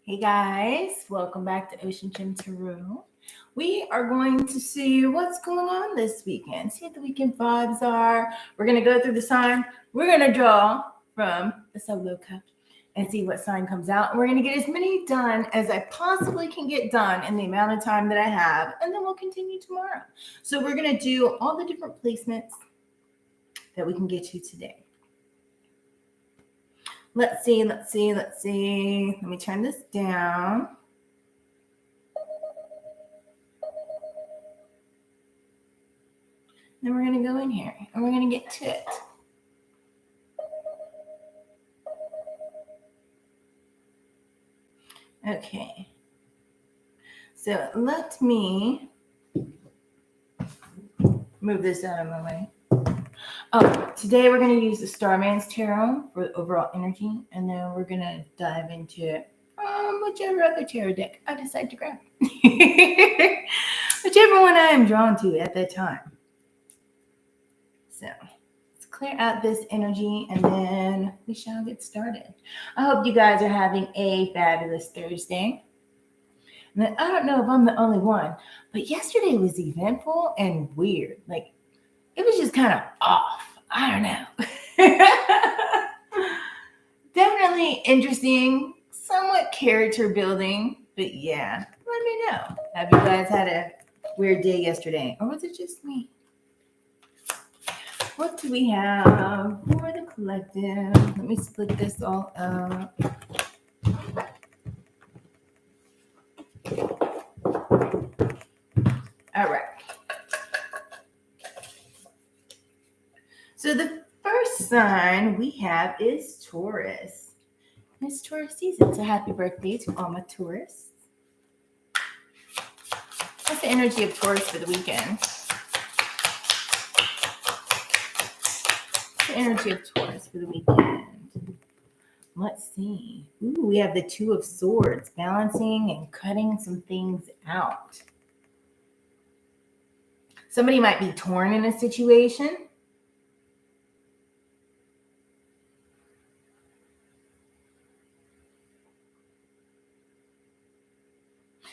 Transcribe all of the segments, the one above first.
Hey guys, welcome back to OceanGemTarot. We are going to see what's going on this weekend. See what the weekend vibes are. We're going to go through the sign. We're going to draw from the solo cup and see what sign comes out. We're going to get as many done as I possibly can get done in the amount of time that I have, and then we'll continue tomorrow. So we're going to do all the different placements that we can get to today. Let's see. Let me turn this down. Then we're going to go in here and we're going to get to it. Okay. So let me move this out of my way. Oh, today we're going to use the Starman's Tarot for the overall energy, and then we're going to dive into whichever other tarot deck I decide to grab. Whichever one I am drawn to at that time. So let's clear out this energy, and then we shall get started. I hope you guys are having a fabulous Thursday. And I don't know if I'm the only one, but yesterday was eventful and weird. Like, it was just kind of off. I don't know. Definitely interesting, somewhat character building, but yeah, let me know. Have you guys had a weird day yesterday, or was it just me? What do we have for the collective? Let me split this all up. All right. So the first sign we have is Taurus. It's Taurus season, so happy birthday to all my Taurus. What's the energy of Taurus for the weekend? The energy of Taurus for the weekend. Let's see. Ooh, we have the Two of Swords, balancing and cutting some things out. Somebody might be torn in a situation.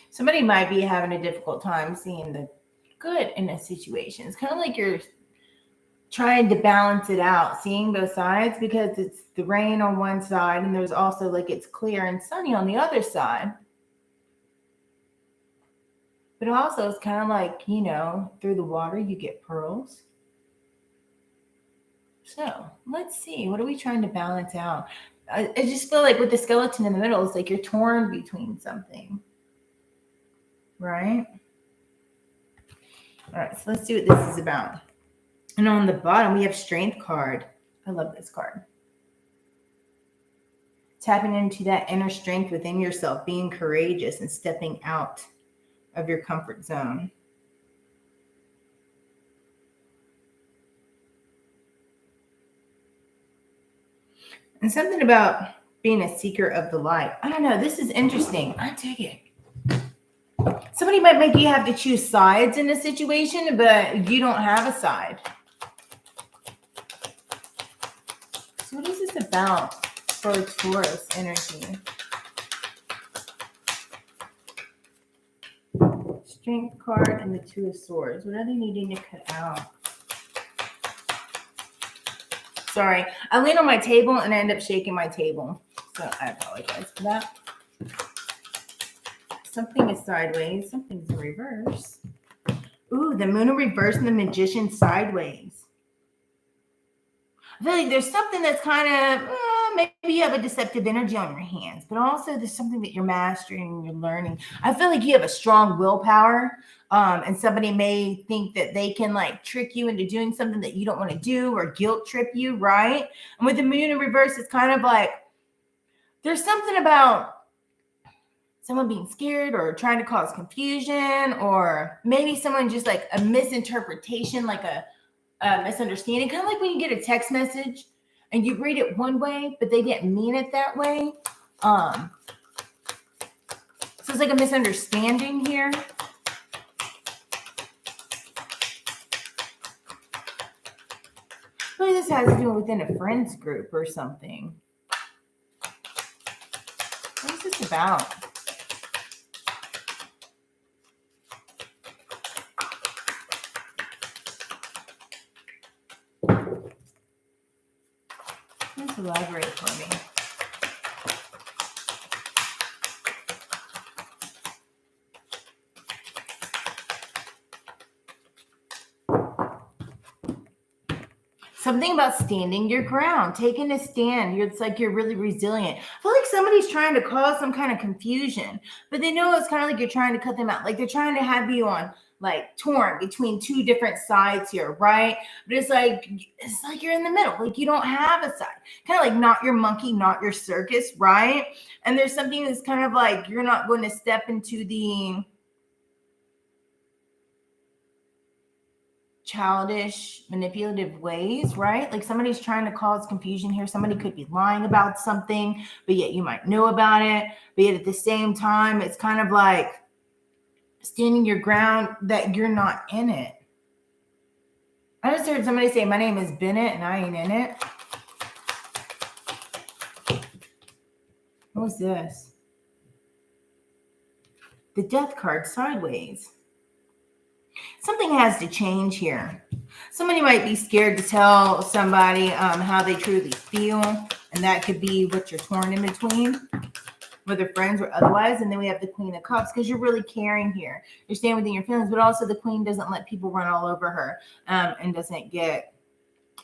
Somebody might be having a difficult time seeing the good in a situation. It's kind of like you're trying to balance it out, seeing both sides, because it's the rain on one side and there's also like it's clear and sunny on the other side. But also it's kind of like, you know, through the water you get pearls. So let's see. What are we trying to balance out? I just feel like with the skeleton in the middle, it's like you're torn between something. Right? All right, so let's see what this is about. And on the bottom, we have Strength card. I love this card. Tapping into that inner strength within yourself, being courageous and stepping out of your comfort zone. And something about being a seeker of the light. I don't know. This is interesting. I dig it. Somebody might make you have to choose sides in a situation, but you don't have a side. So what is this about for Taurus energy? Strength card and the Two of Swords. What are they needing to cut out? Sorry, I lean on my table and I end up shaking my table. So I apologize for that. Something is sideways. Something's in reverse. Ooh, the Moon in reverse and the Magician sideways. I feel like there's something that's kind of, maybe you have a deceptive energy on your hands, but also there's something that you're mastering and you're learning. I feel like you have a strong willpower, and somebody may think that they can like trick you into doing something that you don't want to do or guilt trip you, right? And with the Moon in reverse, it's kind of like there's something about someone being scared or trying to cause confusion, or maybe someone just like a misinterpretation, like a misunderstanding, kind of like when you get a text message and you read it one way, but they didn't mean it that way. So it's like a misunderstanding here. Maybe this has to do within a friends group or something. What is this about? Just elaborate for me. Something about standing your ground, taking a stand. It's like you're really resilient. I feel like somebody's trying to cause some kind of confusion, but they know it's kind of like you're trying to cut them out. Like they're trying to have you on like torn between two different sides here, right? But it's like you're in the middle. Like you don't have a side. Kind of like not your monkey, not your circus, right? And there's something that's kind of like you're not going to step into the childish, manipulative ways, right? Like somebody's trying to cause confusion here. Somebody could be lying about something, but yet you might know about it. But yet at the same time, it's kind of like standing your ground that you're not in it. I just heard somebody say, my name is Bennett and I ain't in it. What was this? The Death card sideways. Something has to change here. Somebody might be scared to tell somebody how they truly feel, and that could be what you're torn in between, whether friends or otherwise. And then we have the Queen of Cups, because you're really caring here. You're staying within your feelings, but also the Queen doesn't let people run all over her and doesn't get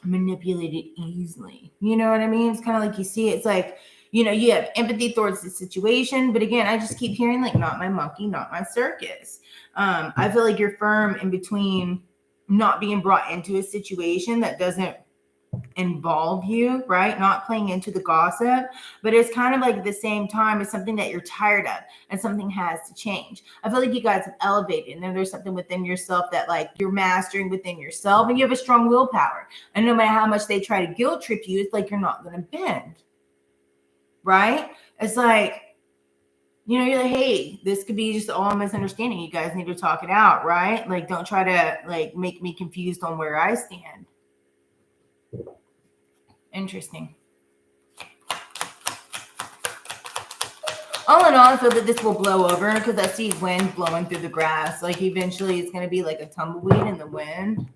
manipulated easily. You know what I mean? It's kind of like you see, it's like, you know, you have empathy towards the situation, but again, I just keep hearing like, not my monkey, not my circus. I feel like you're firm in between not being brought into a situation that doesn't involve you, right? Not playing into the gossip, but it's kind of like at the same time, it's something that you're tired of and something has to change. I feel like you guys have elevated, and then there's something within yourself that like you're mastering within yourself, and you have a strong willpower. And no matter how much they try to guilt trip you, it's like you're not going to bend, right? It's like, you know, you're like, hey, this could be just all a misunderstanding. You guys need to talk it out, right? Like, don't try to like make me confused on where I stand. Interesting. All in all, I feel that this will blow over because I see wind blowing through the grass. Like eventually it's going to be like a tumbleweed in the wind.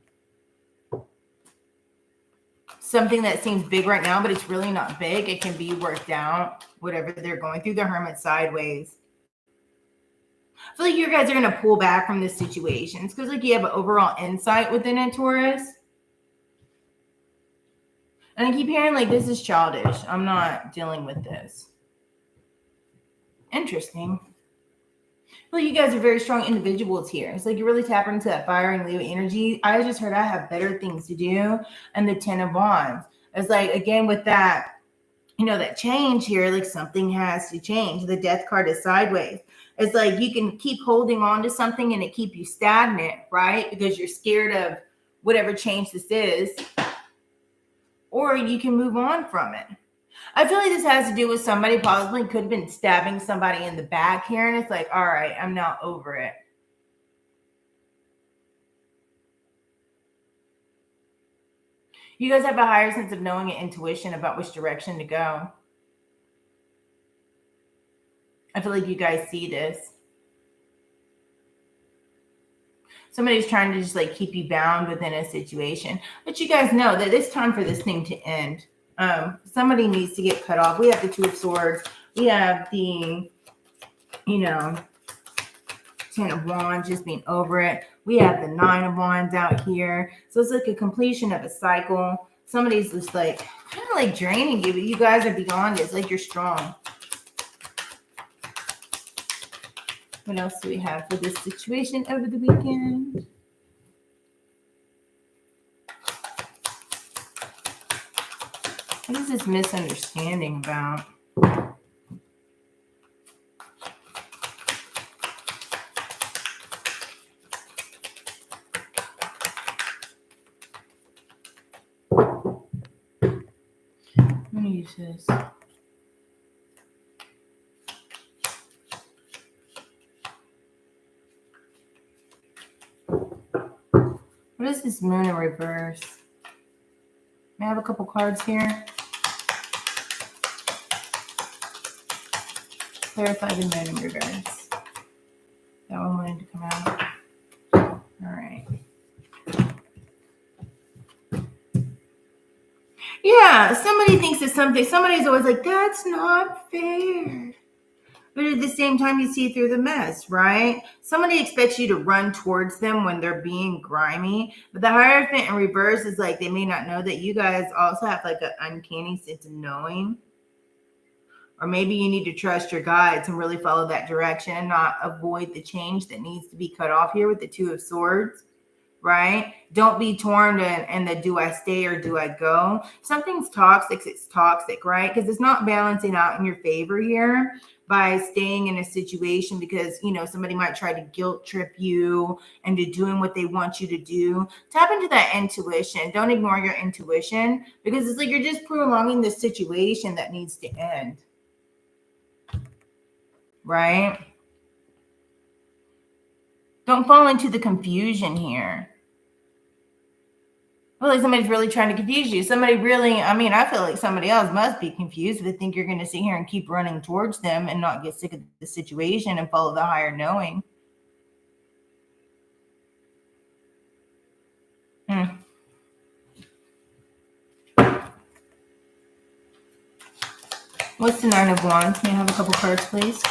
Something that seems big right now, but it's really not big. It can be worked out, whatever they're going through. The Hermit sideways. I feel like you guys are going to pull back from this situation. It's because like you have an overall insight within it, Taurus. And I keep hearing like, this is childish. I'm not dealing with this. Interesting. Well, you guys are very strong individuals here. It's like you're really tapping into that fire and Leo energy. I just heard I have better things to do. And the 10 of Wands. It's like, again, with that, you know, that change here, like something has to change. The Death card is sideways. It's like you can keep holding on to something and it keep you stagnant, right? Because you're scared of whatever change this is. Or you can move on from it. I feel like this has to do with somebody possibly could have been stabbing somebody in the back here. And it's like, all right, I'm now over it. You guys have a higher sense of knowing and intuition about which direction to go. I feel like you guys see this. Somebody's trying to just like keep you bound within a situation. But you guys know that it's time for this thing to end. Somebody needs to get cut off. We have the Two of Swords. We have the, you know, 10 of Wands just being over it. We have the 9 of Wands out here. So it's like a completion of a cycle. Somebody's just like, kind of like draining you, but you guys are beyond it. It's like you're strong. What else do we have for this situation over the weekend? What is this misunderstanding about? I'm going to use this. What is this Moon in reverse? May I have a couple cards here? Clarify the Moon in reverse. That one wanted to come out. All right. Yeah, somebody thinks it's something. Somebody's always like, that's not fair. But at the same time, you see through the mess, right? Somebody expects you to run towards them when they're being grimy. But the Hierophant in reverse is like they may not know that you guys also have like an uncanny sense of knowing. Or maybe you need to trust your guides and really follow that direction and not avoid the change that needs to be cut off here with the Two of Swords, right? Don't be torn in the do I stay or do I go? If something's toxic, it's toxic, right? Because it's not balancing out in your favor here by staying in a situation because, you know, somebody might try to guilt trip you into doing what they want you to do. Tap into that intuition. Don't ignore your intuition because it's like you're just prolonging the situation that needs to end. Right? Don't fall into the confusion here. I feel like somebody's really trying to confuse you. Somebody really, I feel like somebody else must be confused. They think you're going to sit here and keep running towards them and not get sick of the situation and follow the higher knowing. What's the Nine of Wands? May I have a couple cards, please?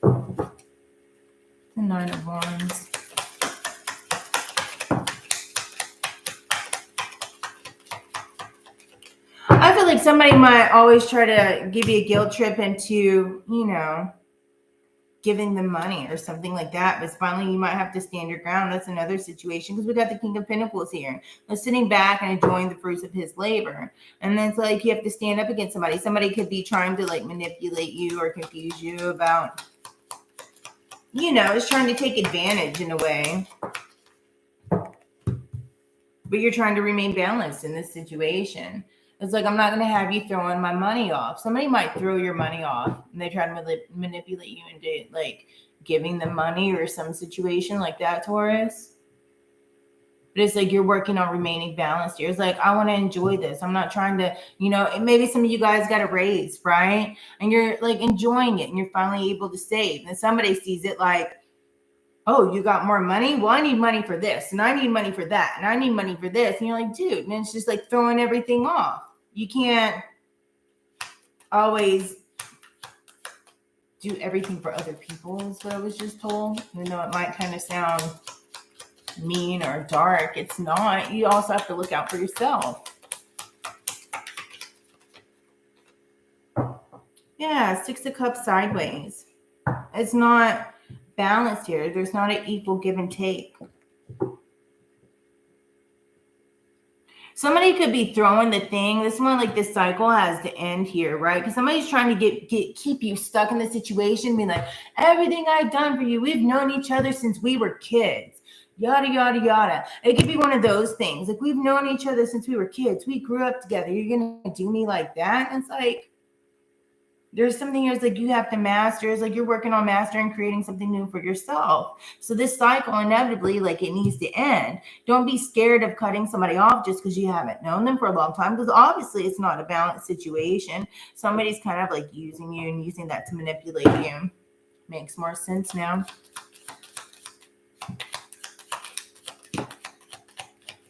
The Nine of Wands. I feel like somebody might always try to give you a guilt trip into, you know, giving them money or something like that. But finally, you might have to stand your ground. That's another situation because we got the King of Pentacles here. They're sitting back and enjoying the fruits of his labor. And then it's like you have to stand up against somebody. Somebody could be trying to like manipulate you or confuse you about, you know, is trying to take advantage in a way. But you're trying to remain balanced in this situation. It's like, I'm not going to have you throwing my money off. Somebody might throw your money off and they try to manipulate you into like giving them money or some situation like that, Taurus. But it's like you're working on remaining balanced here. It's like, I want to enjoy this. I'm not trying to, you know, maybe some of you guys got a raise, right? And you're like enjoying it and you're finally able to save. And somebody sees it like, oh, you got more money? Well, I need money for this, and I need money for that, and I need money for this. And you're like, dude, and it's just like throwing everything off. You can't always do everything for other people, is what I was just told. Even though it might kind of sound mean or dark, it's not. You also have to look out for yourself. Yeah, Six of Cups sideways. It's not balanced here. There's not an equal give and take. Somebody could be throwing the thing. This one, like this cycle has to end here, right? Because somebody's trying to keep you stuck in the situation, being like, everything I've done for you, we've known each other since we were kids. Yada, yada, yada. It could be one of those things. Like, we've known each other since we were kids. We grew up together. You're going to do me like that? And it's like, there's something here. It's like you have to master. It's like you're working on mastering, creating something new for yourself. So this cycle, inevitably, like it needs to end. Don't be scared of cutting somebody off just because you haven't known them for a long time, because obviously it's not a balanced situation. Somebody's kind of like using you and using that to manipulate you. Makes more sense now.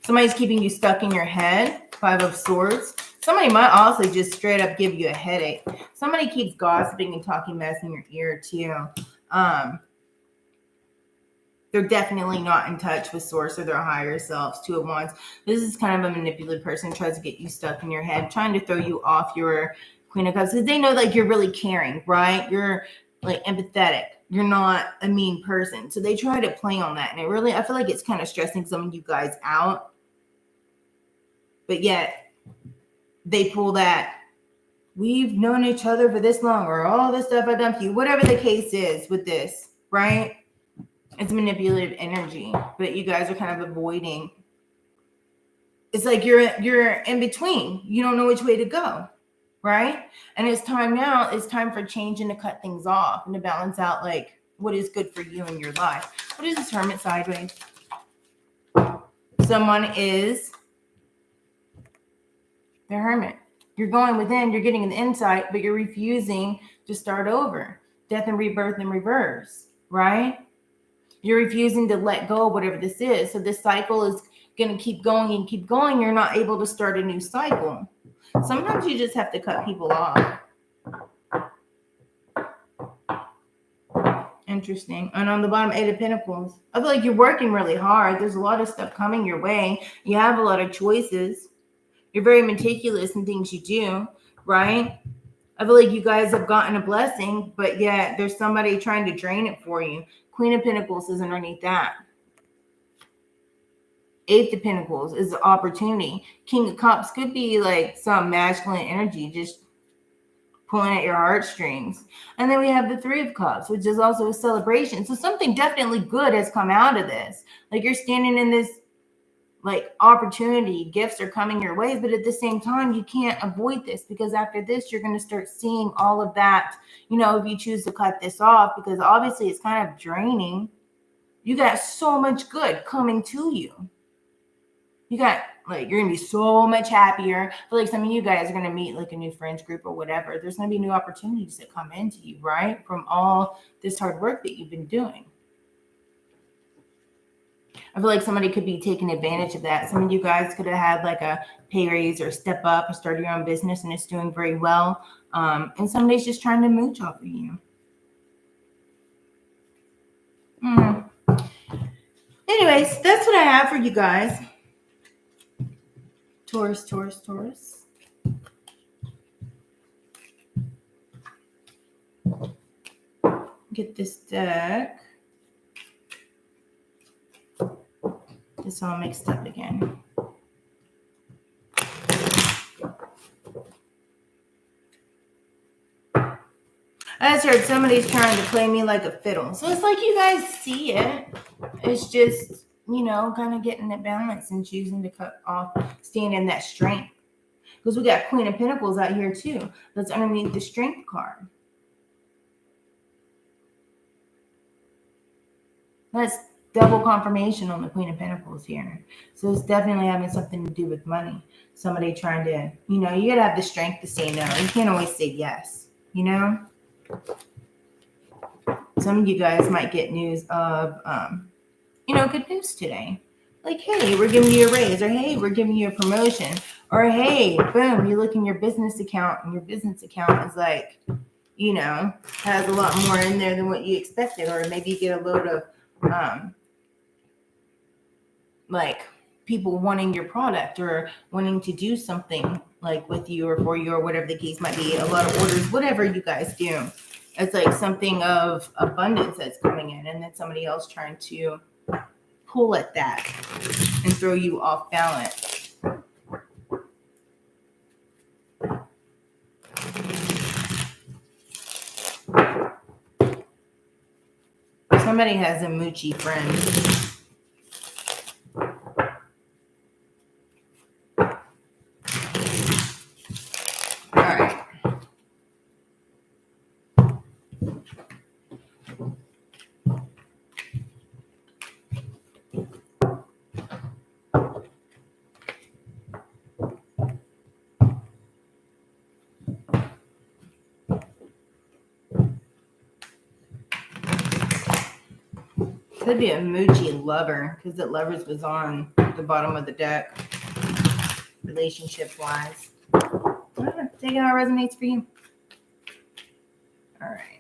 Somebody's keeping you stuck in your head. Five of Swords. Somebody might also just straight up give you a headache. Somebody keeps gossiping and talking mess in your ear too. They're definitely not in touch with source or their higher selves. Two of Wands. This is kind of a manipulative person, tries to get you stuck in your head, trying to throw you off your Queen of Cups, because they know like you're really caring, right? You're like empathetic. You're not a mean person. So they try to play on that. And it really, I feel like it's kind of stressing some of you guys out. But yet, they pull that, we've known each other for this long, or all this stuff I've done for you, whatever the case is with this, right? It's manipulative energy, but you guys are kind of avoiding. It's like you're in between. You don't know which way to go, right? And it's time now. It's time for change and to cut things off and to balance out like what is good for you in your life. What is this Hermit sideways? Someone is the Hermit. You're going within, you're getting an insight, but you're refusing to start over. Death and rebirth in reverse, right? You're refusing to let go of whatever this is. So this cycle is going to keep going and keep going, you're not able to start a new cycle. Sometimes you just have to cut people off. Interesting. And on the bottom, 8 of Pentacles. I feel like you're working really hard. There's a lot of stuff coming your way. You have a lot of choices. You're very meticulous in things you do, right? I feel like you guys have gotten a blessing, but yet there's somebody trying to drain it for you. Queen of Pentacles is underneath that. 8 of Pentacles is the opportunity. King of Cups could be like some masculine energy just pulling at your heartstrings. And then we have the 3 of Cups, which is also a celebration. So something definitely good has come out of this. Like you're standing in this like opportunity, gifts are coming your way, but at the same time, you can't avoid this because after this, you're going to start seeing all of that, you know, if you choose to cut this off, because obviously it's kind of draining. You got so much good coming to you. You got like, you're going to be so much happier. I feel like some of you guys are going to meet like a new friends group or whatever. There's going to be new opportunities that come into you, right? From all this hard work that you've been doing. I feel like somebody could be taking advantage of that. Some of you guys could have had like a pay raise or step up or start your own business and it's doing very well. And somebody's just trying to mooch off of you. Anyways, that's what I have for you guys. Taurus, Taurus, Taurus. Get this deck. It's all mixed up again. I just heard somebody's trying to play me like a fiddle. So it's like you guys see it. It's just, you know, kind of getting the balance and choosing to cut off, staying in that strength. Because we got Queen of Pentacles out here too. That's underneath the Strength card. That's double confirmation on the Queen of Pentacles here. So it's definitely having something to do with money. Somebody trying to, you know, you got to have the strength to say no. You can't always say yes, you know? Some of you guys might get news of, you know, good news today. Like, hey, we're giving you a raise, or hey, we're giving you a promotion, or hey, boom, you look in your business account and your business account is like, you know, has a lot more in there than what you expected, or maybe you get a load of, like people wanting your product or wanting to do something like with you or for you or whatever the case might be, a lot of orders, whatever you guys do. It's like something of abundance that's coming in and then somebody else trying to pull at that and throw you off balance. Somebody has a moochy friend. Could be a moochy lover because the lovers was on the bottom of the deck, relationship wise. Take it how it resonates for you. All right.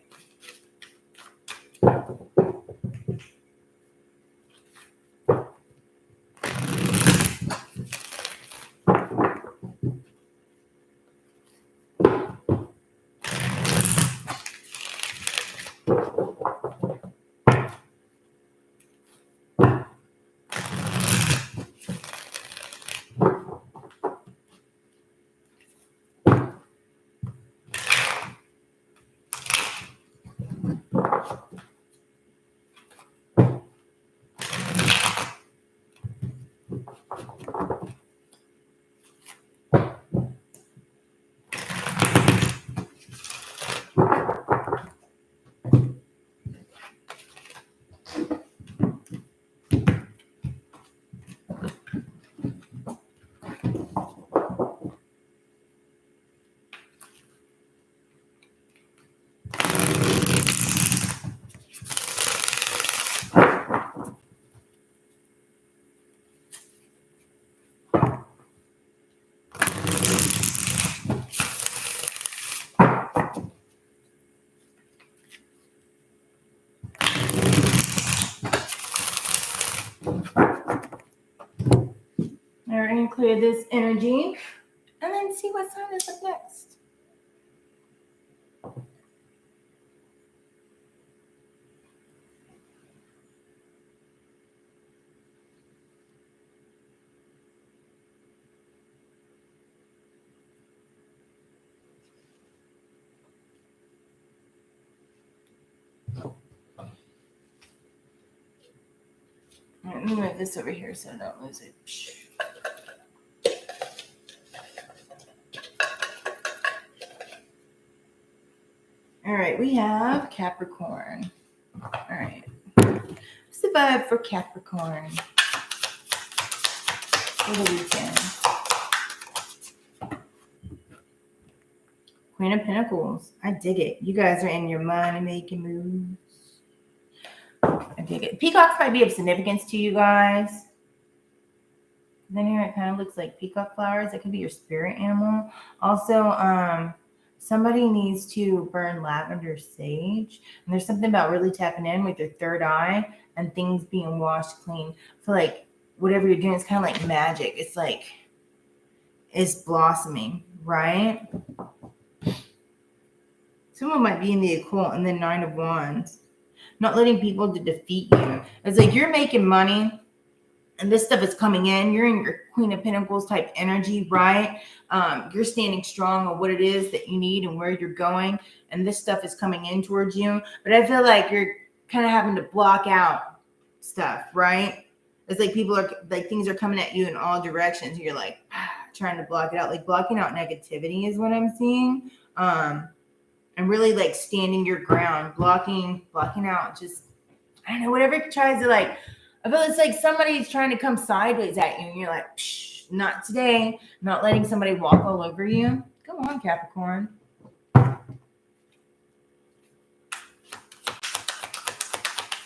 clear this energy and then see what sign is up next. All right, let me move this over here so I don't lose it. All right, we have Capricorn. All right. What's the vibe for Capricorn for the weekend? Queen of Pentacles. I dig it. You guys are in your money making moves. I dig it. Peacocks might be of significance to you guys. Then here it kind of looks like peacock flowers. That could be your spirit animal. Also, somebody needs to burn lavender sage. And there's something about really tapping in with your third eye and things being washed clean. I feel like whatever you're doing, it's kind of like magic. It's like it's blossoming, right? Someone might be in the occult, and then 9 of Wands. Not letting people to defeat you. It's like you're making money and this stuff is coming in. You're in your Queen of Pentacles type energy, right? You're standing strong on what it is that you need and where you're going. And this stuff is coming in towards you. But I feel like you're kind of having to block out stuff, right? It's like people are like things are coming at you in all directions. You're like trying to block it out. Like blocking out negativity is what I'm seeing. And really like standing your ground, blocking out just, I don't know, whatever tries to like, I feel it's like somebody's trying to come sideways at you and you're like, psh, not today, not letting somebody walk all over you. Come on, Capricorn.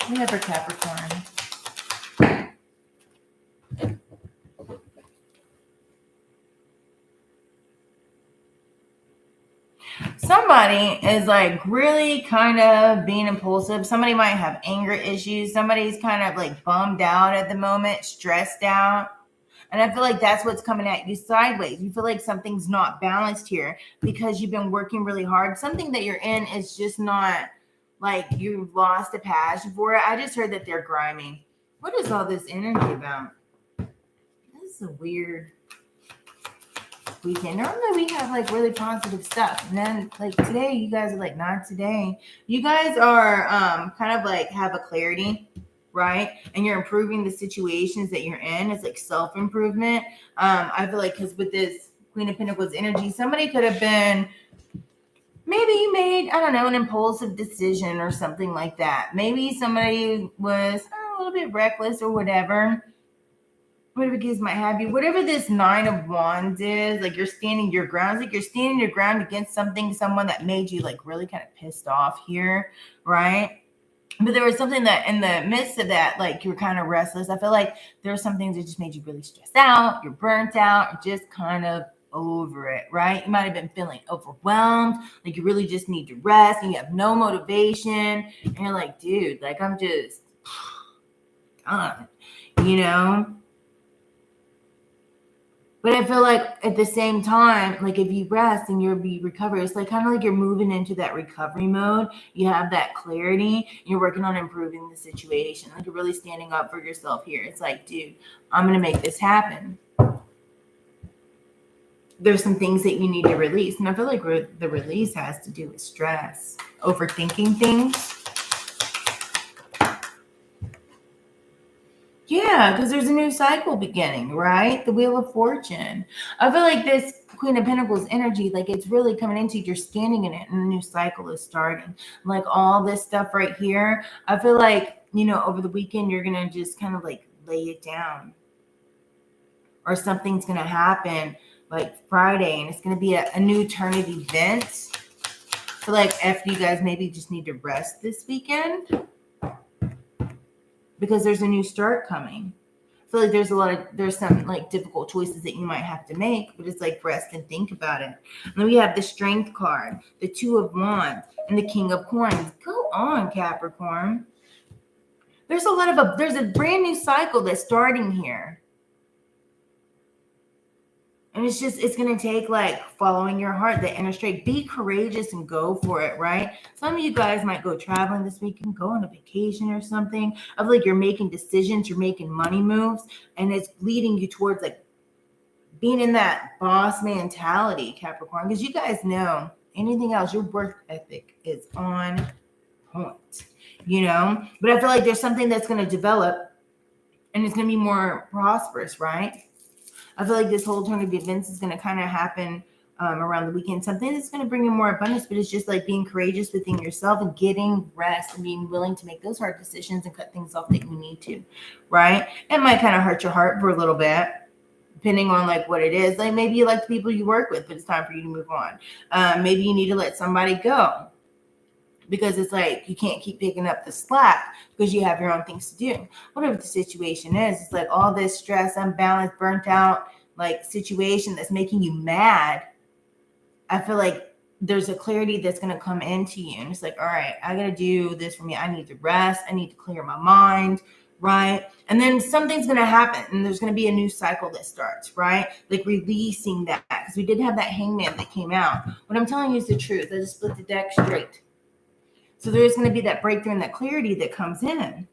Whatever, Capricorn. Somebody is like really kind of being impulsive. Somebody might have anger issues. Somebody's kind of like bummed out at the moment, stressed out. And I feel like that's what's coming at you sideways. You feel like something's not balanced here because you've been working really hard. Something that you're in is just not like you've lost a passion for it. I just heard that they're grimy. What is all this energy about? This is a weird weekend. Normally we have like really positive stuff, and then like today you guys are like not today. You guys are kind of like have a clarity, right? And you're improving the situations that you're in. It's like self-improvement. I feel like because with this Queen of Pentacles energy, somebody could have been, maybe you made, I don't know, an impulsive decision or something like that. Maybe somebody was a little bit reckless or whatever kids might have you. Whatever this 9 of Wands is, like you're standing your ground. It's like you're standing your ground against someone that made you like really kind of pissed off here, right? But there was something that in the midst of that, like you were kind of restless. I feel like there were some things that just made you really stressed out. You're burnt out, or just kind of over it, right? You might have been feeling overwhelmed, like you really just need to rest and you have no motivation. And you're like, dude, like I'm just done, you know? But I feel like at the same time, like if you rest and you'll be recovered, it's like kind of like you're moving into that recovery mode. You have that clarity. You're working on improving the situation. Like you're really standing up for yourself here. It's like, dude, I'm going to make this happen. There's some things that you need to release. And I feel like the release has to do with stress, overthinking things. Yeah, because there's a new cycle beginning, right? The Wheel of Fortune. I feel like this Queen of Pentacles energy, like it's really coming into you. You're standing in it and a new cycle is starting. Like all this stuff right here. I feel like, you know, over the weekend, you're going to just kind of like lay it down. Or something's going to happen like Friday and it's going to be a new turn of events. I feel like after you guys maybe just need to rest this weekend. Because there's a new start coming. I feel like there's some like difficult choices that you might have to make, but it's like rest and think about it. And then we have the Strength card, the 2 of Wands, and the King of Coins. Go on, Capricorn. There's a brand new cycle that's starting here. And it's going to take like following your heart, the inner straight. Be courageous and go for it, right? Some of you guys might go traveling this weekend, go on a vacation or something. I feel like you're making decisions, you're making money moves, and it's leading you towards like being in that boss mentality, Capricorn, because you guys know anything else, your work ethic is on point, you know? But I feel like there's something that's going to develop and it's going to be more prosperous, right? I feel like this whole turn of events is going to kind of happen around the weekend. Something that's going to bring in more abundance, but it's just like being courageous within yourself and getting rest and being willing to make those hard decisions and cut things off that you need to, right? It might kind of hurt your heart for a little bit, depending on like what it is. Like maybe you like the people you work with, but it's time for you to move on. Maybe you need to let somebody go because it's like you can't keep picking up the slack because you have your own things to do. Whatever the situation is, it's like all this stress, unbalanced, burnt out, like situation that's making you mad. I feel like there's a clarity that's going to come into you. And it's like, all right, I got to do this for me. I need to rest. I need to clear my mind. Right. And then something's going to happen and there's going to be a new cycle that starts, right? Like releasing that, because we did have that hangman that came out. What I'm telling you is the truth. I just split the deck straight. So there is going to be that breakthrough and that clarity that comes in,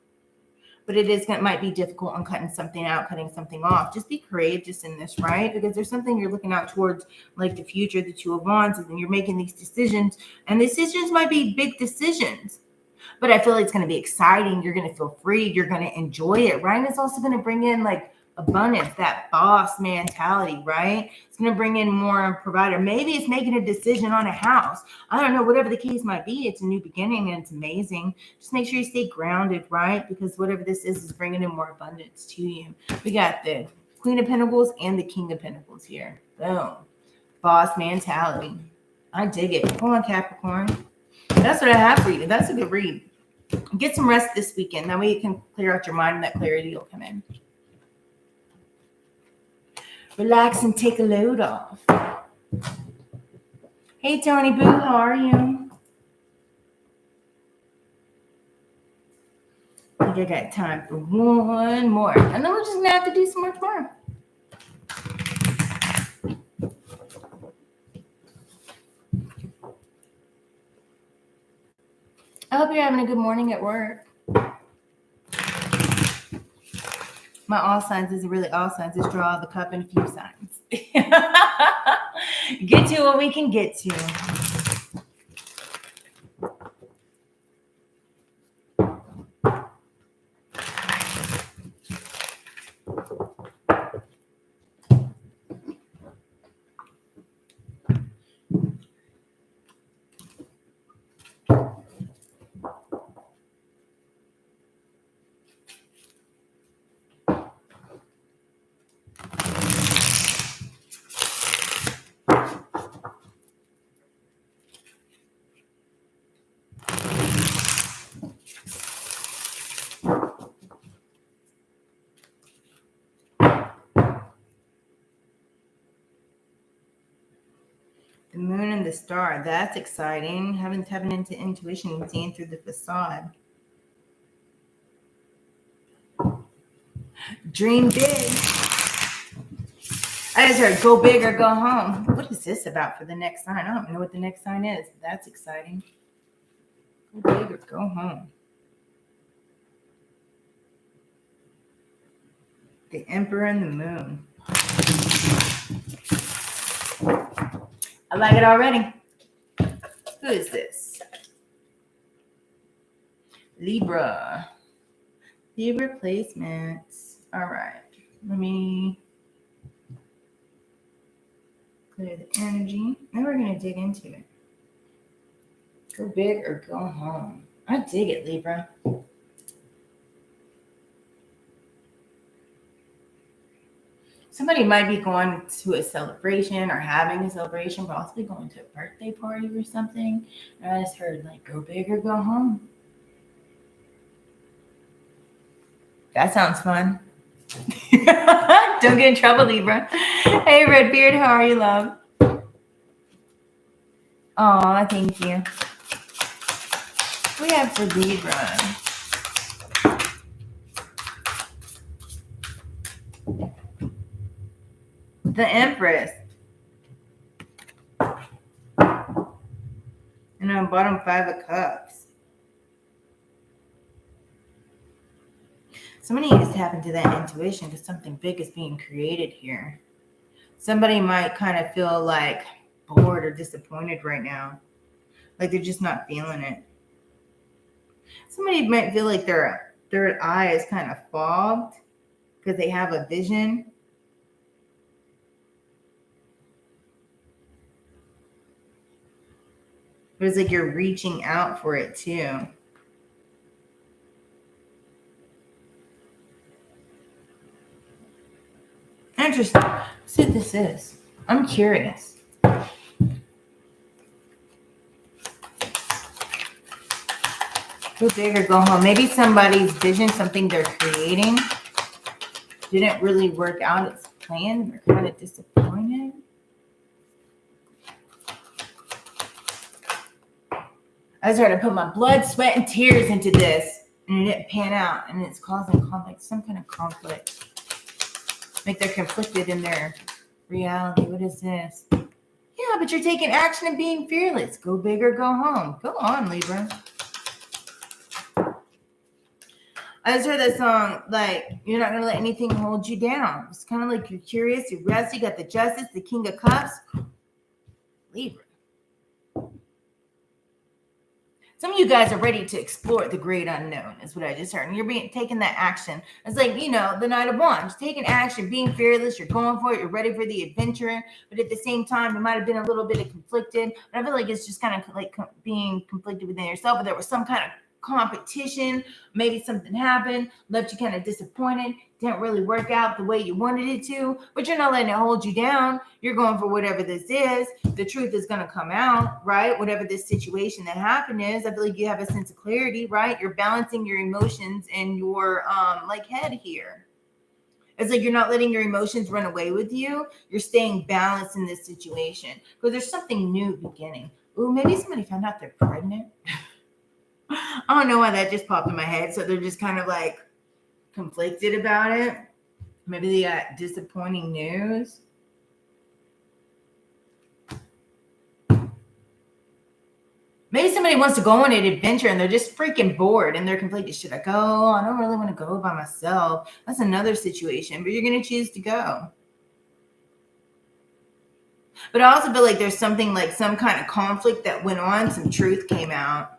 but it might be difficult on cutting something out, cutting something off. Just be courageous in this, right? Because there's something you're looking out towards, like the future, the Two of Wands, and then you're making these decisions, and decisions might be big decisions, but I feel like it's going to be exciting. You're going to feel free. You're going to enjoy it, right? And it's also going to bring in like abundance, that boss mentality, right? It's going to bring in more provider. Maybe it's making a decision on a house. I don't know, whatever the case might be. It's a new beginning and it's amazing. Just make sure you stay grounded, right? Because whatever this is bringing in more abundance to you. We got the Queen of Pentacles and the King of Pentacles here. Boom. Boss mentality. I dig it. Come on, Capricorn. That's what I have for you. That's a good read. Get some rest this weekend. That way you can clear out your mind and that clarity will come in. Relax and take a load off. Hey, Tony Boo, how are you? I think I got time for one more. And then we're just going to have to do some more tomorrow. I hope you're having a good morning at work. My all signs isn't really all signs. It's draw the cup and a few signs. Get to what we can get to. The moon and the star. That's exciting. Tapping into intuition and seeing through the facade. Dream big. I just heard go big or go home. What is this about for the next sign? I don't know what the next sign is. That's exciting. Go big or go home. The Emperor and the Moon. I like it already. Who is this? Libra. Libra placements. All right. Let me clear the energy. Now we're going to dig into it. Go big or go home. I dig it, Libra. Somebody might be going to a celebration or having a celebration, possibly going to a birthday party or something. And I just heard like go big or go home. That sounds fun. Don't get in trouble, Libra. Hey, Redbeard, how are you, love? Aw, thank you. We have for Libra. The Empress. And on bottom, 5 of Cups. Somebody needs to tap into that intuition because something big is being created here. Somebody might kind of feel like bored or disappointed right now. Like they're just not feeling it. Somebody might feel like their third eye is kind of fogged because they have a vision. But it's like you're reaching out for it too. Interesting. Let's see what this is. I'm curious. Go big or go home. Maybe somebody's vision, something they're creating, didn't really work out as planned. They're kind of disappointed. I was trying to put my blood, sweat, and tears into this, and it didn't pan out, and it's causing conflict, some kind of conflict. Like they're conflicted in their reality. What is this? Yeah, but you're taking action and being fearless. Go big or go home. Go on, Libra. I just heard that song, like, you're not going to let anything hold you down. It's kind of like you're curious, you're rested, you got the Justice, the King of Cups. Libra. Some of you guys are ready to explore the great unknown, is what I just heard. And you're taking that action. It's like, you know, the Knight of Wands. Taking action, being fearless, you're going for it, you're ready for the adventure. But at the same time, it might have been a little bit of conflicted. But I feel like it's just kind of like being conflicted within yourself. But there was some kind of competition, maybe something happened, left you kind of disappointed, didn't really work out the way you wanted it to, but you're not letting it hold you down. You're going for whatever this is. The truth is going to come out, right? Whatever this situation that happened is, I feel like you have a sense of clarity, right? You're balancing your emotions and your like head here. It's like you're not letting your emotions run away with you. You're staying balanced in this situation because there's something new beginning. Ooh, maybe somebody found out they're pregnant. I don't know why that just popped in my head. So they're just kind of like conflicted about it. Maybe they got disappointing news. Maybe somebody wants to go on an adventure and they're just freaking bored and they're conflicted. Should I go? I don't really want to go by myself. That's another situation, but you're going to choose to go. But I also feel like there's something like some kind of conflict that went on. Some truth came out.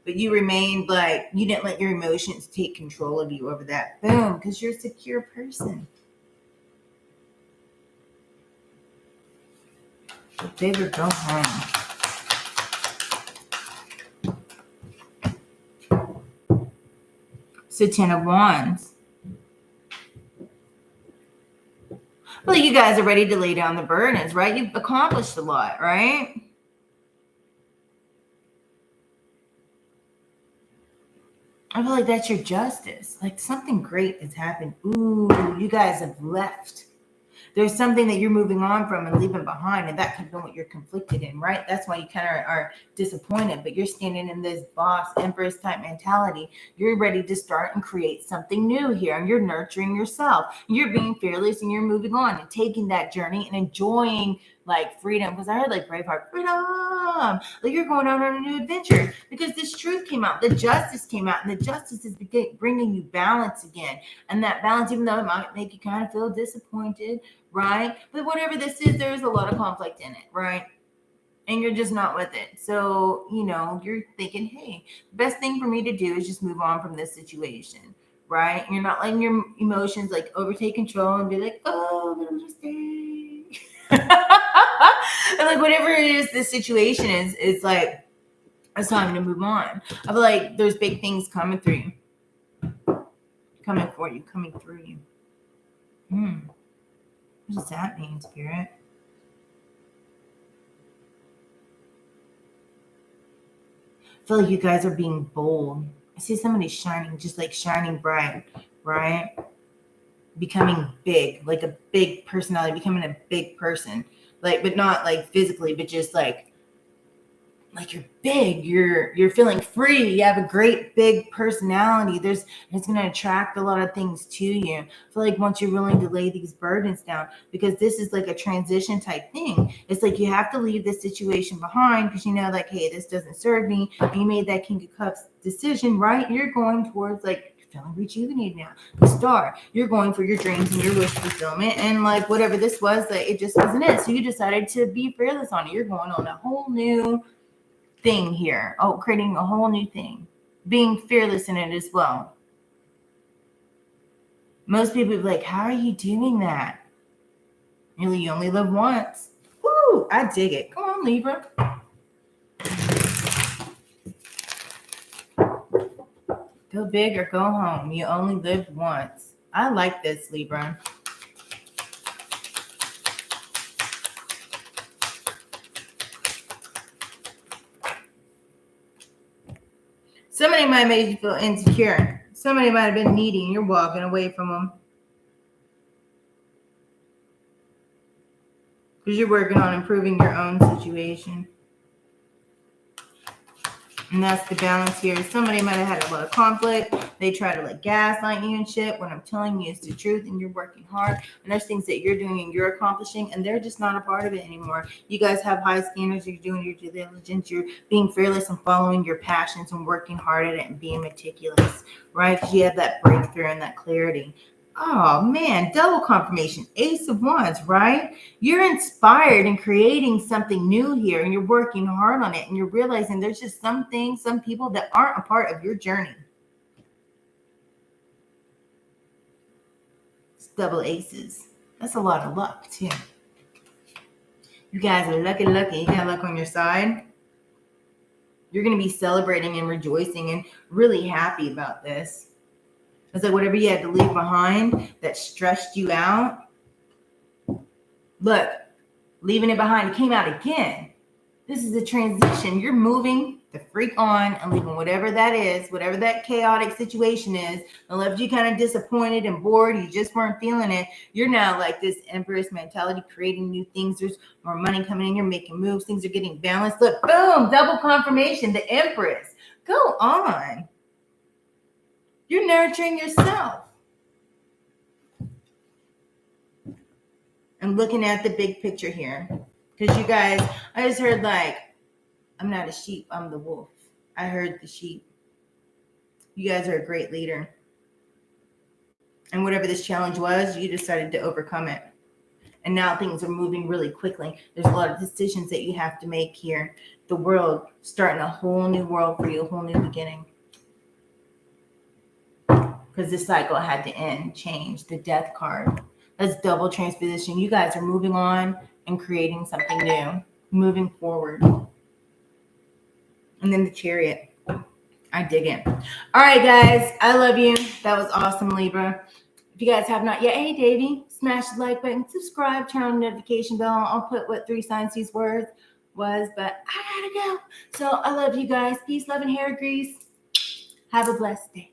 But you remained like, you didn't let your emotions take control of you over that. Boom, because you're a secure person. Go big or go home. So 10 of Wands. Well, you guys are ready to lay down the burdens, right? You've accomplished a lot, right? I feel like that's your justice. Like something great has happened. Ooh, you guys have left. There's something that you're moving on from and leaving behind, and that could have been what you're conflicted in, right? That's why you kind of are disappointed, but you're standing in this boss, empress type mentality. You're ready to start and create something new here, and you're nurturing yourself. You're being fearless, and you're moving on and taking that journey and enjoying like freedom. Because I heard like Braveheart, freedom. Like you're going out on a new adventure because this truth came out, the justice came out, and the justice is bringing you balance again. And that balance, even though it might make you kind of feel disappointed, right? But whatever this is, there's a lot of conflict in it, right? And you're just not with it. So, you know, you're thinking, hey, the best thing for me to do is just move on from this situation, right? You're not letting your emotions like overtake control and be like, oh, but I'm just staying. And like whatever it is, this situation is, it's like, it's time to move on. I feel like there's big things coming through you. Coming for you, coming through you. What does that mean, Spirit? I feel like you guys are being bold. I see somebody shining, just like shining bright, right? Becoming big, like a big personality, becoming a big person. Like, but not like physically, but just like like you're big, you're feeling free, you have a great big personality. It's going to attract a lot of things to you. I feel like once you're willing to lay these burdens down, because this is like a transition type thing. It's like you have to leave this situation behind because you know, like, hey, this doesn't serve me. And you made that King of Cups decision, right? You're going towards like feeling rejuvenated now. The Star, you're going for your dreams and your wish fulfillment, and like whatever this was, like it just wasn't it. So you decided to be fearless on it. You're going on a whole new thing here. Oh, creating a whole new thing, being fearless in it as well. Most people be like, how are you doing that? Really, you only live once. Woo, I dig it. Come on, Libra. Go big or go home. You only live once. I like this, Libra. Somebody might have made you feel insecure. Somebody might have been needy and you're walking away from them. Because you're working on improving your own situation. And that's the balance here. Somebody might have had a lot of conflict. They try to like gaslight you and shit. What I'm telling you is the truth, and you're working hard. And there's things that you're doing and you're accomplishing, and they're just not a part of it anymore. You guys have high standards. You're doing your due diligence. You're being fearless and following your passions and working hard at it and being meticulous, right? Because you have that breakthrough and that clarity. Oh man, double confirmation, Ace of Wands, right? You're inspired and creating something new here, and you're working hard on it, and you're realizing there's just some things, some people that aren't a part of your journey. It's double aces. That's a lot of luck too. You guys are lucky. You got luck on your side. You're going to be celebrating and rejoicing and really happy about this. It's like whatever you had to leave behind that stressed you out. Look, leaving it behind, it came out again. This is a transition. You're moving the freak on and leaving whatever that is, whatever that chaotic situation is, and left you kind of disappointed and bored. You just weren't feeling it. You're now like this Empress mentality, creating new things. There's more money coming in. You're making moves. Things are getting balanced. Look, boom, double confirmation, the Empress. Go on. You're nurturing yourself. I'm looking at the big picture here. Because you guys, I just heard like, I'm not a sheep, I'm the wolf. I heard the sheep. You guys are a great leader. And whatever this challenge was, you decided to overcome it. And now things are moving really quickly. There's a lot of decisions that you have to make here. The world, starting a whole new world for you, a whole new beginning. Because this cycle had to end, change, the death card. That's double transposition. You guys are moving on and creating something new, moving forward. And then the Chariot. I dig it. All right, guys. I love you. That was awesome, Libra. If you guys have not yet, hey, Davey, smash the like button, subscribe, turn on the notification bell. I'll put what 3 signs these words was, but I gotta go. So I love you guys. Peace, love, and hair grease. Have a blessed day.